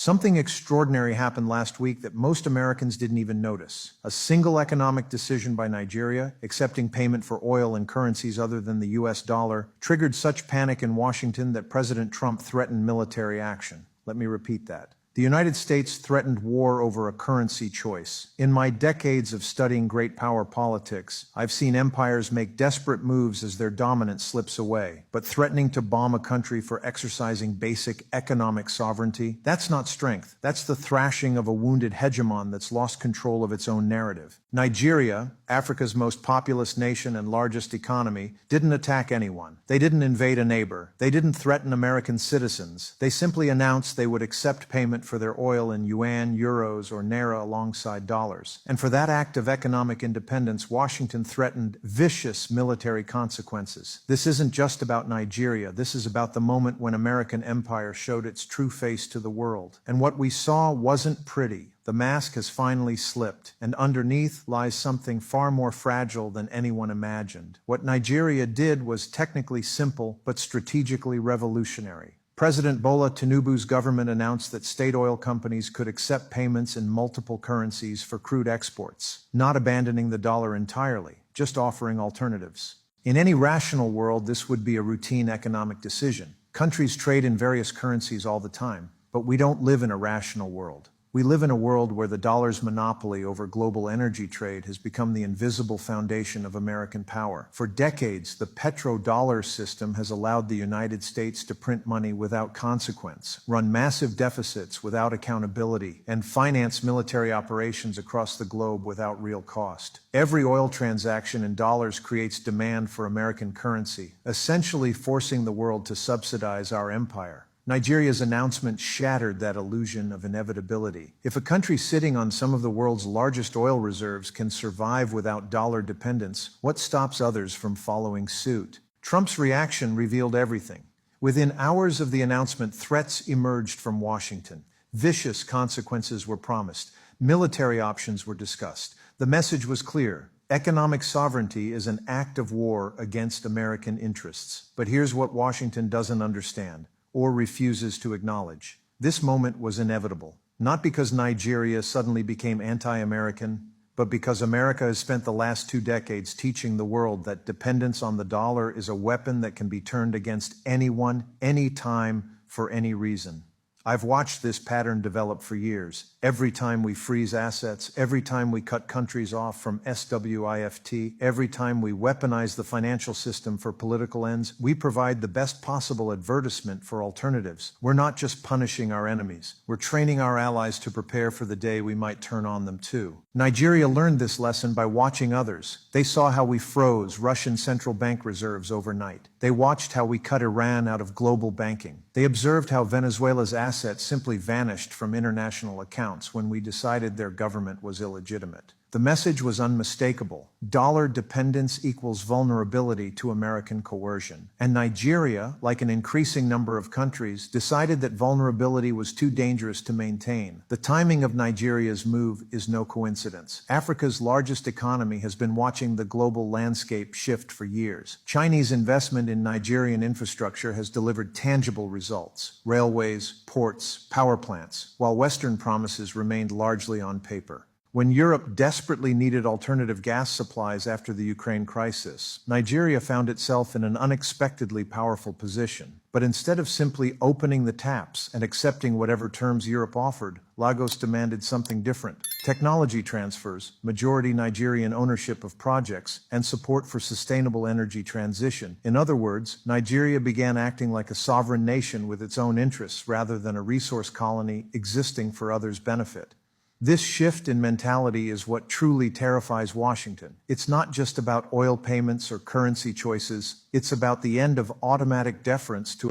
Something extraordinary happened last week that most Americans didn't even notice. A single economic decision by Nigeria, accepting payment for oil in currencies other than the US dollar, triggered such panic in Washington that President Trump threatened military action. Let me repeat that. The United States threatened war over a currency choice. In my decades of studying great power politics, I've seen empires make desperate moves as their dominance slips away. But threatening to bomb a country for exercising basic economic sovereignty, that's not strength. That's the thrashing of a wounded hegemon that's lost control of its own narrative. Nigeria, Africa's most populous nation and largest economy, didn't attack anyone. They didn't invade a neighbor. They didn't threaten American citizens. They simply announced they would accept payment for their oil in yuan, euros, or naira alongside dollars. And for that act of economic independence, Washington threatened vicious military consequences. This isn't just about Nigeria. This is about the moment when American empire showed its true face to the world. And what we saw wasn't pretty. The mask has finally slipped, and underneath lies something far more fragile than anyone imagined. What Nigeria did was technically simple, but strategically revolutionary. President Bola Tinubu's government announced that state oil companies could accept payments in multiple currencies for crude exports, not abandoning the dollar entirely, just offering alternatives. In any rational world, this would be a routine economic decision. Countries trade in various currencies all the time, but we don't live in a rational world. We live in a world where the dollar's monopoly over global energy trade has become the invisible foundation of American power. For decades, the petrodollar system has allowed the United States to print money without consequence, run massive deficits without accountability, and finance military operations across the globe without real cost. Every oil transaction in dollars creates demand for American currency, essentially forcing the world to subsidize our empire. Nigeria's announcement shattered that illusion of inevitability. If a country sitting on some of the world's largest oil reserves can survive without dollar dependence, what stops others from following suit? Trump's reaction revealed everything. Within hours of the announcement, threats emerged from Washington. Vicious consequences were promised. Military options were discussed. The message was clear. Economic sovereignty is an act of war against American interests. But here's what Washington doesn't understand, or refuses to acknowledge. This moment was inevitable, not because Nigeria suddenly became anti-American, but because America has spent the last 2 decades teaching the world that dependence on the dollar is a weapon that can be turned against anyone, anytime, for any reason. I've watched this pattern develop for years. Every time we freeze assets, every time we cut countries off from SWIFT, every time we weaponize the financial system for political ends, we provide the best possible advertisement for alternatives. We're not just punishing our enemies. We're training our allies to prepare for the day we might turn on them too. Nigeria learned this lesson by watching others. They saw how we froze Russian central bank reserves overnight. They watched how we cut Iran out of global banking. They observed how Venezuela's assets simply vanished from international accounts when we decided their government was illegitimate. The message was unmistakable. Dollar dependence equals vulnerability to American coercion. And Nigeria, like an increasing number of countries, decided that vulnerability was too dangerous to maintain. The timing of Nigeria's move is no coincidence. Africa's largest economy has been watching the global landscape shift for years. Chinese investment in Nigerian infrastructure has delivered tangible results: railways, ports, power plants, while Western promises remained largely on paper. When Europe desperately needed alternative gas supplies after the Ukraine crisis, Nigeria found itself in an unexpectedly powerful position. But instead of simply opening the taps and accepting whatever terms Europe offered, Lagos demanded something different: technology transfers, majority Nigerian ownership of projects, and support for sustainable energy transition. In other words, Nigeria began acting like a sovereign nation with its own interests rather than a resource colony existing for others' benefit. This shift in mentality is what truly terrifies Washington. It's not just about oil payments or currency choices. It's about the end of automatic deference to